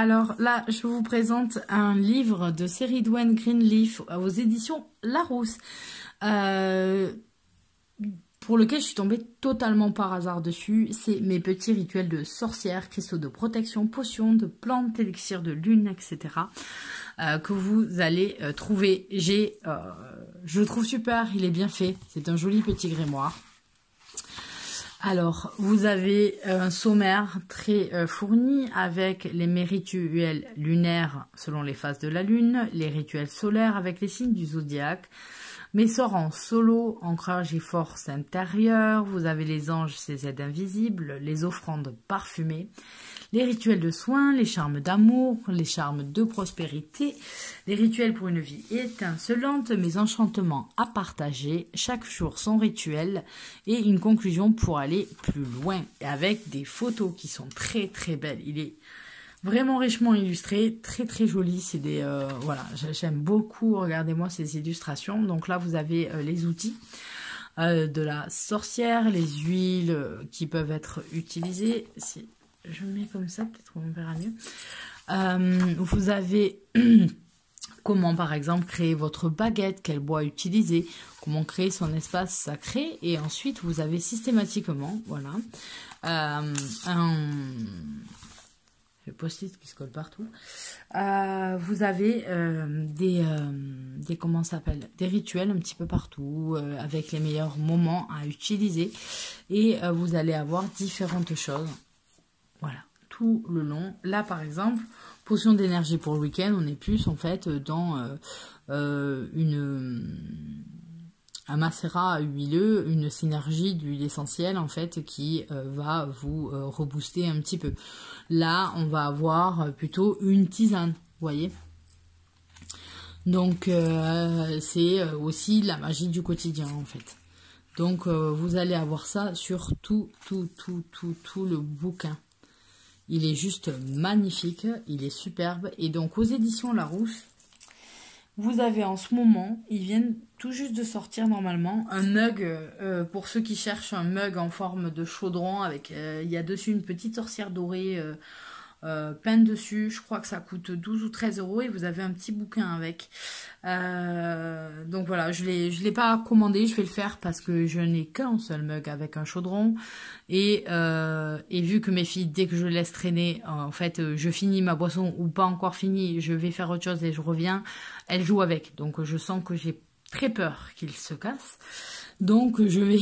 Alors là, je vous présente un livre de Ceridwen Greenleaf aux éditions Larousse, pour lequel je suis tombée totalement par hasard dessus. C'est mes petits rituels de sorcière, cristaux de protection, potions, de plantes, élixirs de lune, etc. Que vous allez trouver. Je le trouve super, il est bien fait. C'est un joli petit grimoire. Alors, vous avez un sommaire très fourni avec les rituels lunaires selon les phases de la lune, les rituels solaires avec les signes du zodiaque, mes sorts en solo, ancrage et force intérieure, vous avez les anges, ces aides invisibles, les offrandes parfumées, les rituels de soins, les charmes d'amour, les charmes de prospérité, les rituels pour une vie étincelante, mes enchantements à partager, chaque jour son rituel et une conclusion pour aller plus loin. Et avec des photos qui sont très très belles. Il est vraiment richement illustré, très très joli. C'est des voilà, j'aime beaucoup. Regardez-moi ces illustrations. Donc là, vous avez les outils de la sorcière, les huiles qui peuvent être utilisées. Si je mets comme ça, peut-être on verra mieux. Vous avez comment par exemple créer votre baguette, quel bois utiliser, comment créer son espace sacré. Et ensuite, vous avez systématiquement, voilà, le post-it qui se colle partout. Vous avez comment ça s'appelle, des rituels un petit peu partout avec les meilleurs moments à utiliser et vous allez avoir différentes choses. Voilà, tout le long. Là, par exemple, potion d'énergie pour le week-end, on est plus en fait dans un macérat huileux, une synergie d'huile essentielle en fait qui va vous rebooster un petit peu. Là, on va avoir plutôt une tisane, vous voyez. Donc, c'est aussi la magie du quotidien en fait. Donc, vous allez avoir ça sur tout le bouquin. Il est juste magnifique, il est superbe. Et donc, aux éditions Larousse, vous avez en ce moment, ils viennent tout juste de sortir normalement, un mug, pour ceux qui cherchent un mug en forme de chaudron, avec il y a dessus une petite sorcière dorée peinte dessus. Je crois que ça coûte 12 ou 13 € et vous avez un petit bouquin avec. Donc voilà, je l'ai pas commandé, je vais le faire parce que je n'ai qu'un seul mug avec un chaudron. Et vu que mes filles, dès que je laisse traîner, en fait, je finis ma boisson ou pas encore fini, je vais faire autre chose et je reviens, elles jouent avec. Donc je sens que j'ai très peur qu'il se casse. Donc je vais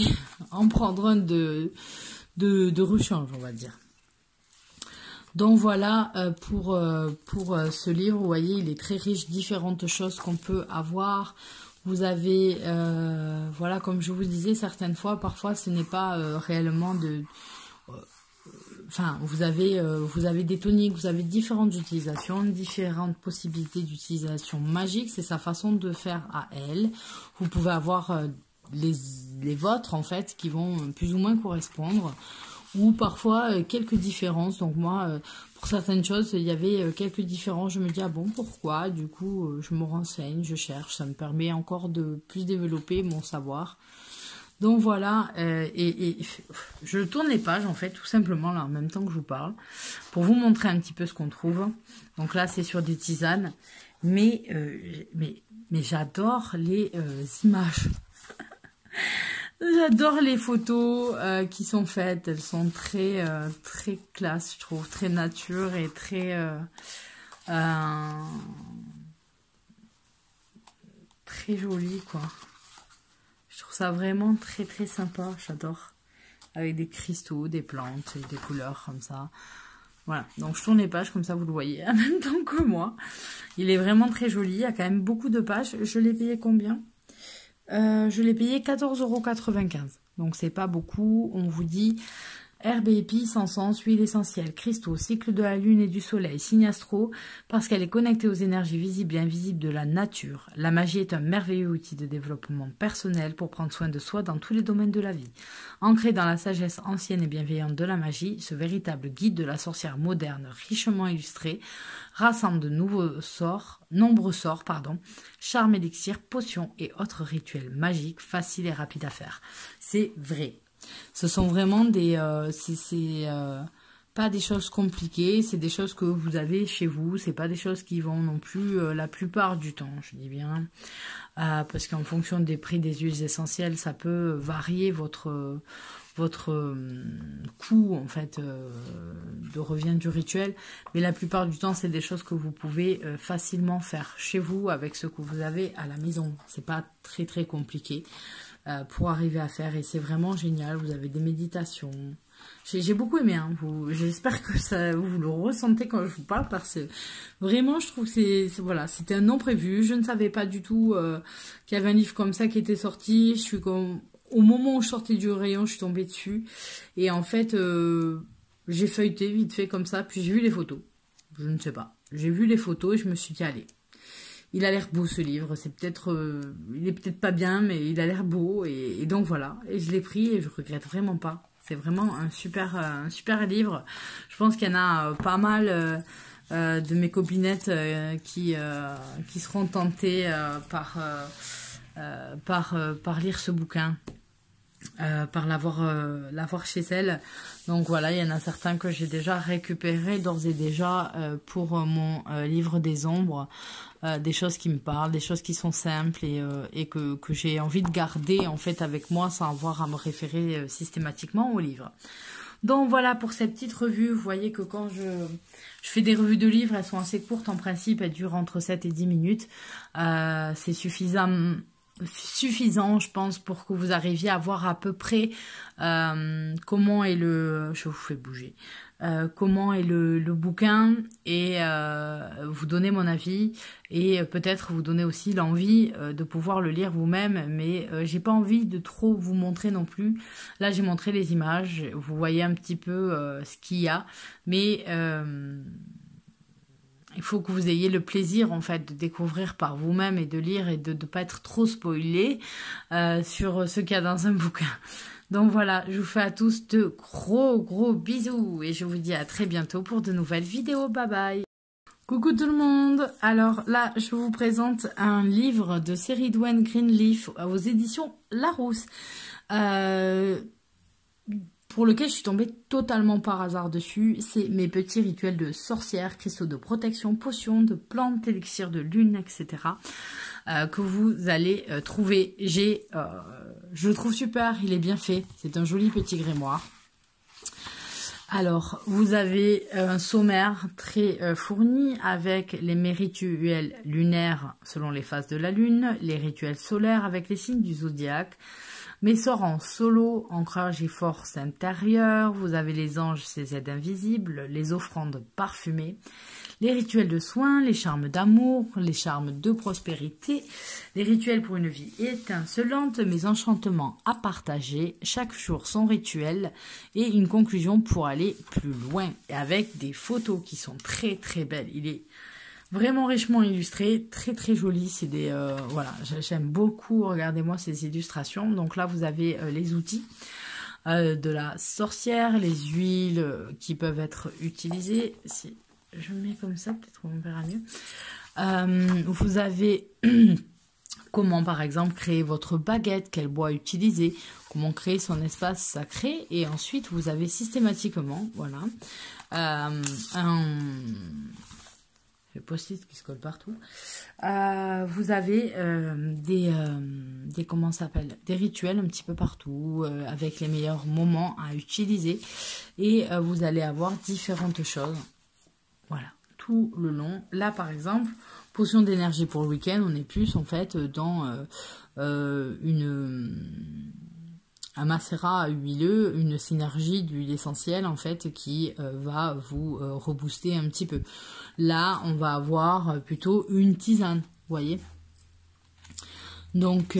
en prendre un de rechange, on va dire. Donc voilà pour ce livre, vous voyez, il est très riche, différentes choses qu'on peut avoir. Vous avez, voilà, comme je vous disais, certaines fois, parfois ce n'est pas réellement de... Enfin, vous avez des toniques, vous avez différentes utilisations, différentes possibilités d'utilisation magique. C'est sa façon de faire à elle. Vous pouvez avoir les vôtres, en fait, qui vont plus ou moins correspondre. Ou parfois quelques différences. Donc moi, pour certaines choses, il y avait quelques différences. Je me dis, ah bon, pourquoi? Du coup, je me renseigne, je cherche. Ça me permet encore de plus développer mon savoir. Donc voilà, et je tourne les pages en fait, tout simplement là, en même temps que je vous parle, pour vous montrer un petit peu ce qu'on trouve. Donc là, c'est sur des tisanes, mais j'adore les images. J'adore les photos qui sont faites, elles sont très classe, je trouve, très nature et très jolies quoi. Je trouve ça vraiment très sympa, j'adore. Avec des cristaux, des plantes, et des couleurs comme ça. Voilà, donc je tourne les pages comme ça vous le voyez en même temps que moi. Il est vraiment très joli, il y a quand même beaucoup de pages. Je l'ai payé combien ? Je l'ai payé 14,95 €. Donc c'est pas beaucoup. On vous dit herbes et épices, encens, huile essentielle, cristaux, cycle de la lune et du soleil, signe astro, parce qu'elle est connectée aux énergies visibles et invisibles de la nature. La magie est un merveilleux outil de développement personnel pour prendre soin de soi dans tous les domaines de la vie. Ancré dans la sagesse ancienne et bienveillante de la magie, ce véritable guide de la sorcière moderne, richement illustré, rassemble de nombreux sorts, charmes, élixirs, potions et autres rituels magiques faciles et rapides à faire. C'est vrai. Ce sont vraiment des pas des choses compliquées, c'est des choses que vous avez chez vous, c'est pas des choses qui vont non plus la plupart du temps, je dis bien, parce qu'en fonction des prix des huiles essentielles, ça peut varier votre coût en fait de revient du rituel, mais la plupart du temps c'est des choses que vous pouvez facilement faire chez vous avec ce que vous avez à la maison. C'est pas très compliqué pour arriver à faire, et c'est vraiment génial. Vous avez des méditations. J'ai beaucoup aimé, hein. J'espère que ça, vous le ressentez quand je vous parle, parce que vraiment je trouve que voilà, c'était un non prévu. Je ne savais pas du tout qu'il y avait un livre comme ça qui était sorti. Je suis comme, au moment où je sortais du rayon, je suis tombée dessus, et en fait j'ai feuilleté vite fait comme ça, puis j'ai vu les photos. Je ne sais pas, j'ai vu les photos et je me suis dit allez, il a l'air beau ce livre, c'est peut-être, il est peut-être pas bien, mais il a l'air beau, et donc voilà, et je l'ai pris et je regrette vraiment pas. C'est vraiment un super livre. Je pense qu'il y en a pas mal de mes copinettes qui seront tentées par lire ce bouquin, par l'avoir chez elles. Donc voilà, il y en a certains que j'ai déjà récupérés d'ores et déjà pour mon livre des ombres. Des choses qui me parlent, des choses qui sont simples et que j'ai envie de garder en fait avec moi sans avoir à me référer systématiquement au livre. Donc voilà pour cette petite revue. Vous voyez que quand je fais des revues de livres, elles sont assez courtes en principe, elles durent entre 7 et 10 minutes. C'est suffisant, je pense, pour que vous arriviez à voir à peu près comment est le... Je vous fais bouger. Comment est le bouquin, et vous donner mon avis, et peut-être vous donner aussi l'envie de pouvoir le lire vous-même, mais j'ai pas envie de trop vous montrer non plus. Là j'ai montré les images, vous voyez un petit peu ce qu'il y a, mais il faut que vous ayez le plaisir en fait de découvrir par vous-même et de lire, et de ne pas être trop spoilé sur ce qu'il y a dans un bouquin. Donc voilà, je vous fais à tous de gros bisous, et je vous dis à très bientôt pour de nouvelles vidéos. Bye bye. Coucou tout le monde. Alors là, je vous présente un livre de Ceridwen Greenleaf aux éditions Larousse, pour lequel je suis tombée totalement par hasard dessus. C'est mes petits rituels de sorcière, cristaux de protection, potions, de plantes, élixirs de lune, etc. Que vous allez trouver. Je le trouve super, il est bien fait. C'est un joli petit grimoire. Alors, vous avez un sommaire très fourni avec les rituels lunaires selon les phases de la lune, les rituels solaires avec les signes du zodiaque, mes sorts en solo, ancrage et force intérieure, vous avez les anges, ces aides invisibles, les offrandes parfumées, les rituels de soins, les charmes d'amour, les charmes de prospérité, les rituels pour une vie étincelante, mes enchantements à partager, chaque jour son rituel, et une conclusion pour aller plus loin, et avec des photos qui sont très belles. Il est vraiment richement illustré, très joli. C'est des voilà, j'aime beaucoup. Regardez-moi ces illustrations. Donc là, vous avez les outils de la sorcière, les huiles qui peuvent être utilisées. Si je mets comme ça, peut-être on verra mieux. Vous avez comment, par exemple, créer votre baguette, quel bois utiliser, comment créer son espace sacré. Et ensuite, vous avez systématiquement, voilà, le post-it qui se colle partout. Vous avez comment ça s'appelle, des rituels un petit peu partout avec les meilleurs moments à utiliser, et vous allez avoir différentes choses, voilà, tout le long. Là par exemple, potion d'énergie pour le week-end, on est plus en fait dans un macérat huileux, une synergie d'huile essentielle en fait qui va vous rebooster un petit peu. Là, on va avoir plutôt une tisane, vous voyez. Donc,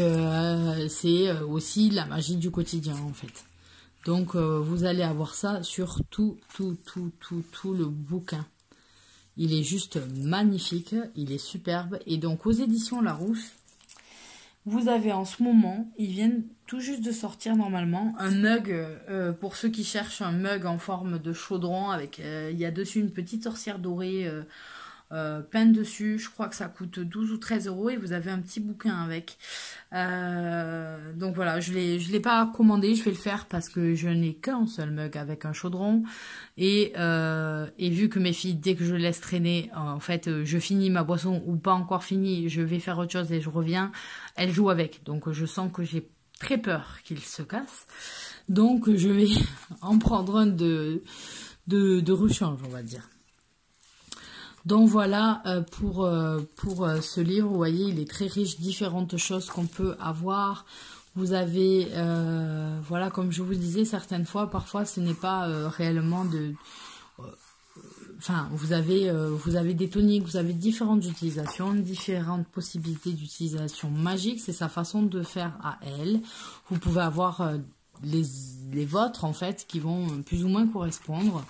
c'est aussi la magie du quotidien en fait. Donc, vous allez avoir ça sur tout le bouquin. Il est juste magnifique, il est superbe. Et donc, aux éditions Larousse, vous avez en ce moment, ils viennent tout juste de sortir normalement, un mug, pour ceux qui cherchent un mug en forme de chaudron, avec il y a dessus une petite sorcière dorée peint dessus. Je crois que ça coûte 12 ou 13 euros et vous avez un petit bouquin avec. Donc voilà, je l'ai pas commandé, je vais le faire parce que je n'ai qu'un seul mug avec un chaudron. Et vu que mes filles, dès que je laisse traîner, en fait, je finis ma boisson ou pas encore fini, je vais faire autre chose et je reviens, elles jouent avec. Donc je sens que j'ai très peur qu'il se casse. Donc je vais en prendre un de rechange, on va dire. Donc voilà pour ce livre, vous voyez, il est très riche, différentes choses qu'on peut avoir. Vous avez, voilà, comme je vous disais, certaines fois, parfois ce n'est pas réellement de... Enfin, vous avez des toniques, vous avez différentes utilisations, différentes possibilités d'utilisation magique. C'est sa façon de faire à elle. Vous pouvez avoir les vôtres, en fait, qui vont plus ou moins correspondre.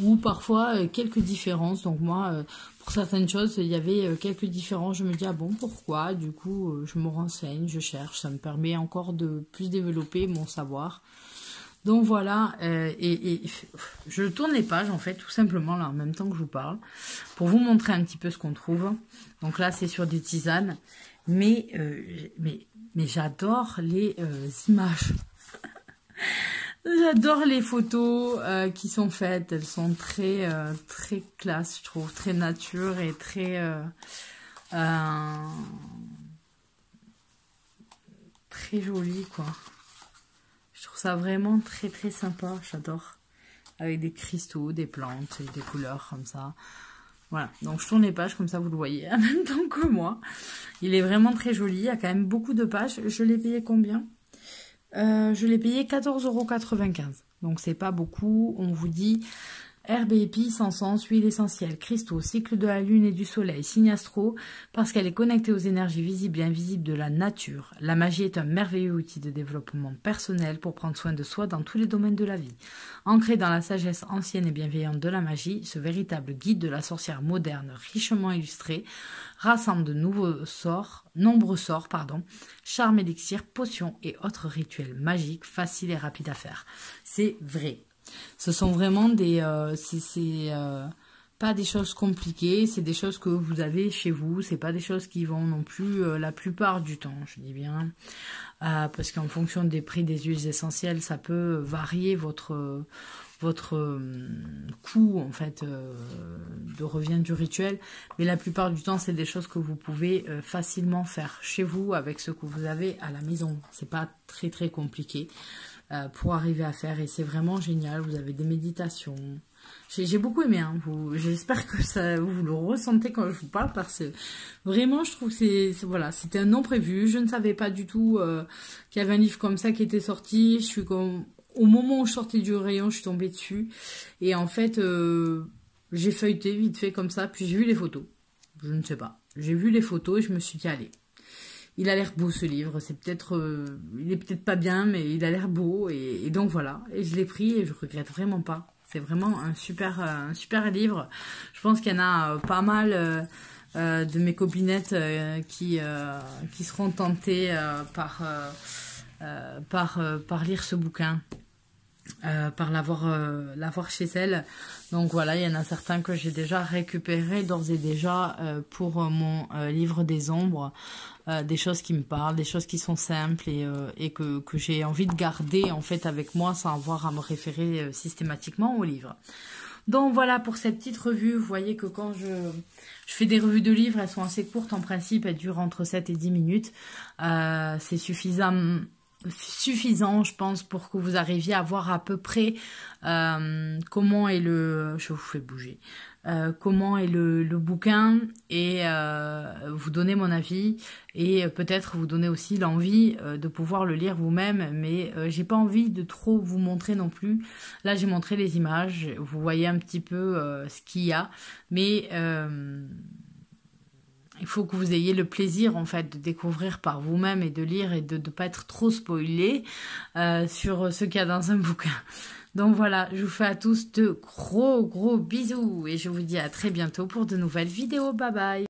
Ou parfois quelques différences. Donc moi, pour certaines choses, il y avait quelques différences. Je me dis, ah bon, pourquoi? Du coup, je me renseigne, je cherche. Ça me permet encore de plus développer mon savoir. Donc voilà, et je tourne les pages en fait, tout simplement là, en même temps que je vous parle, pour vous montrer un petit peu ce qu'on trouve. Donc là, c'est sur des tisanes, mais j'adore les images. J'adore les photos qui sont faites, elles sont très classe, je trouve, très nature et très jolies quoi. Je trouve ça vraiment très sympa, j'adore. Avec des cristaux, des plantes et des couleurs comme ça. Voilà, donc je tourne les pages comme ça vous le voyez en même temps que moi. Il est vraiment très joli, il y a quand même beaucoup de pages. Je l'ai payé combien? Je l'ai payé 14,95 €. Donc c'est pas beaucoup, on vous dit herbes et épices, encens, huile essentielle, cristaux, cycle de la lune et du soleil, signe astro, parce qu'elle est connectée aux énergies visibles et invisibles de la nature. La magie est un merveilleux outil de développement personnel pour prendre soin de soi dans tous les domaines de la vie. Ancré dans la sagesse ancienne et bienveillante de la magie, ce véritable guide de la sorcière moderne, richement illustré, rassemble de nombreux sorts, charmes, élixirs, potions et autres rituels magiques faciles et rapides à faire. C'est vrai. Ce sont vraiment pas des choses compliquées, c'est des choses que vous avez chez vous, c'est pas des choses qui vont non plus la plupart du temps, je dis bien, parce qu'en fonction des prix des huiles essentielles, ça peut varier votre coût en fait de revient du rituel, mais la plupart du temps c'est des choses que vous pouvez facilement faire chez vous avec ce que vous avez à la maison. C'est pas très compliqué pour arriver à faire et c'est vraiment génial. Vous avez des méditations. J'ai beaucoup aimé, hein. J'espère que vous le ressentez quand je vous parle parce que vraiment je trouve que voilà, c'était un non prévu. Je ne savais pas du tout qu'il y avait un livre comme ça qui était sorti. Au moment où je sortais du rayon, je suis tombée dessus. Et en fait, j'ai feuilleté vite fait comme ça, puis j'ai vu les photos. Je ne sais pas. J'ai vu les photos et je me suis dit, allez, il a l'air beau ce livre. Il est peut-être pas bien, mais il a l'air beau. Et donc voilà. Et je l'ai pris et je regrette vraiment pas. C'est vraiment un super livre. Je pense qu'il y en a pas mal de mes copinettes qui seront tentées par lire ce bouquin. Par l'avoir chez elle. Donc voilà, il y en a certains que j'ai déjà récupérés d'ores et déjà pour mon livre des ombres. Des choses qui me parlent, des choses qui sont simples et que j'ai envie de garder en fait avec moi sans avoir à me référer systématiquement au livre. Donc voilà pour cette petite revue. Vous voyez que quand je fais des revues de livres, elles sont assez courtes en principe, elles durent entre 7 et 10 minutes. C'est suffisant, je pense, pour que vous arriviez à voir à peu près comment est je vous fais bouger, comment est le bouquin et vous donner mon avis et peut-être vous donner aussi l'envie de pouvoir le lire vous-même, mais j'ai pas envie de trop vous montrer non plus. Là j'ai montré les images, vous voyez un petit peu ce qu'il y a, mais il faut que vous ayez le plaisir en fait de découvrir par vous-même et de lire et de ne pas être trop spoilé sur ce qu'il y a dans un bouquin. Donc voilà, je vous fais à tous de gros bisous et je vous dis à très bientôt pour de nouvelles vidéos. Bye bye.